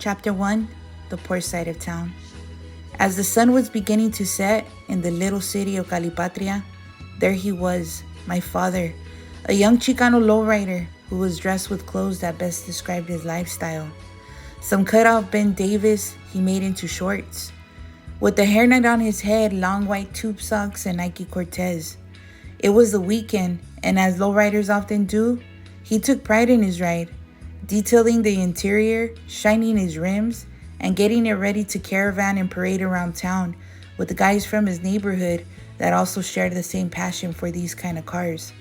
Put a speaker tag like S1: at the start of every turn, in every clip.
S1: Chapter 1, The Poor Side of Town. As the sun was beginning to set in the little city of Calipatria, there he was, my father, a young Chicano lowrider who was dressed with clothes that best described his lifestyle. Some cut-off Ben Davis he made into shorts. With the hairnet on his head, long white tube socks, and Nike Cortez. It was the weekend, and as lowriders often do, he took pride in his ride, detailing the interior, shining his rims, and getting it ready to caravan and parade around town with the guys from his neighborhood that also shared the same passion for these kind of cars.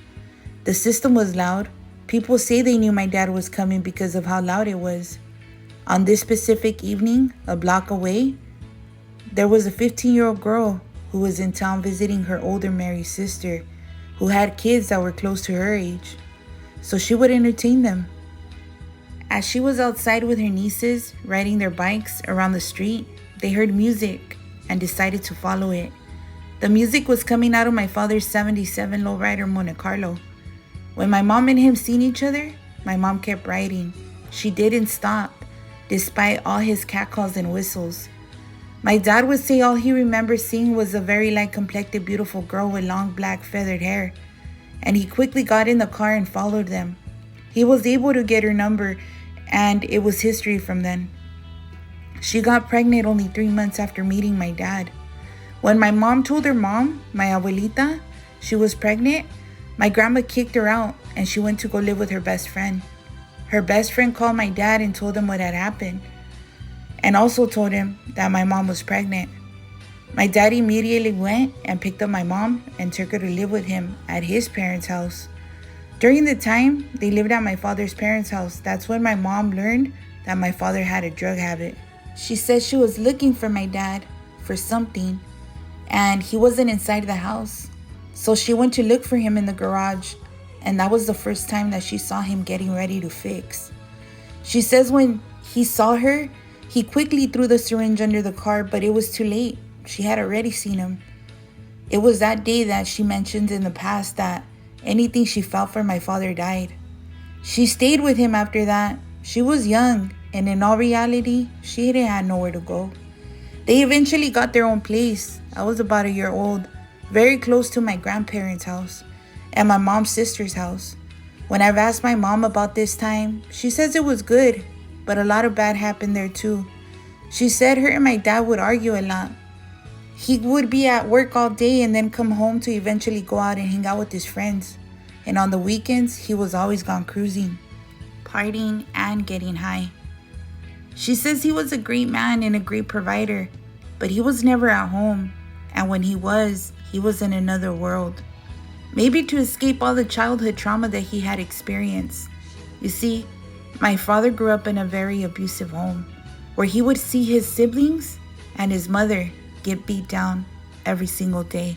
S1: The system was loud. People say they knew my dad was coming because of how loud it was. On this specific evening, a block away, there was a 15-year-old girl who was in town visiting her older married sister, who had kids that were close to her age, so she would entertain them. As she was outside with her nieces, riding their bikes around the street, they heard music and decided to follow it. The music was coming out of my father's 77 lowrider Monte Carlo. When my mom and him seen each other, my mom kept riding. She didn't stop, despite all his catcalls and whistles. My dad would say all he remembers seeing was a very light-complected, beautiful girl with long black feathered hair, and he quickly got in the car and followed them. He was able to get her number, and it was history from then. She got pregnant only 3 months after meeting my dad. When my mom told her mom, my abuelita, she was pregnant, my grandma kicked her out and she went to go live with her best friend. Her best friend called my dad and told him what had happened, and also told him that my mom was pregnant. My dad immediately went and picked up my mom and took her to live with him at his parents' house. During the time they lived at my father's parents' house, that's when my mom learned that my father had a drug habit. She said she was looking for my dad for something, and he wasn't inside the house. So she went to look for him in the garage, and that was the first time that she saw him getting ready to fix. She says when he saw her, he quickly threw the syringe under the car, but it was too late. She had already seen him. It was that day that she mentioned in the past that anything she felt for my father died. She stayed with him after that. She was young, and in all reality, she didn't have nowhere to go. They eventually got their own place. I was about a year old, very close to my grandparents' house and my mom's sister's house. When I've asked my mom about this time, she says it was good, but a lot of bad happened there too. She said her and my dad would argue a lot. He would be at work all day and then come home to eventually go out and hang out with his friends. And on the weekends, he was always gone cruising, partying, and getting high. She says he was a great man and a great provider, but he was never at home. And when he was in another world. Maybe to escape all the childhood trauma that he had experienced. You see, my father grew up in a very abusive home where he would see his siblings and his mother get beat down every single day.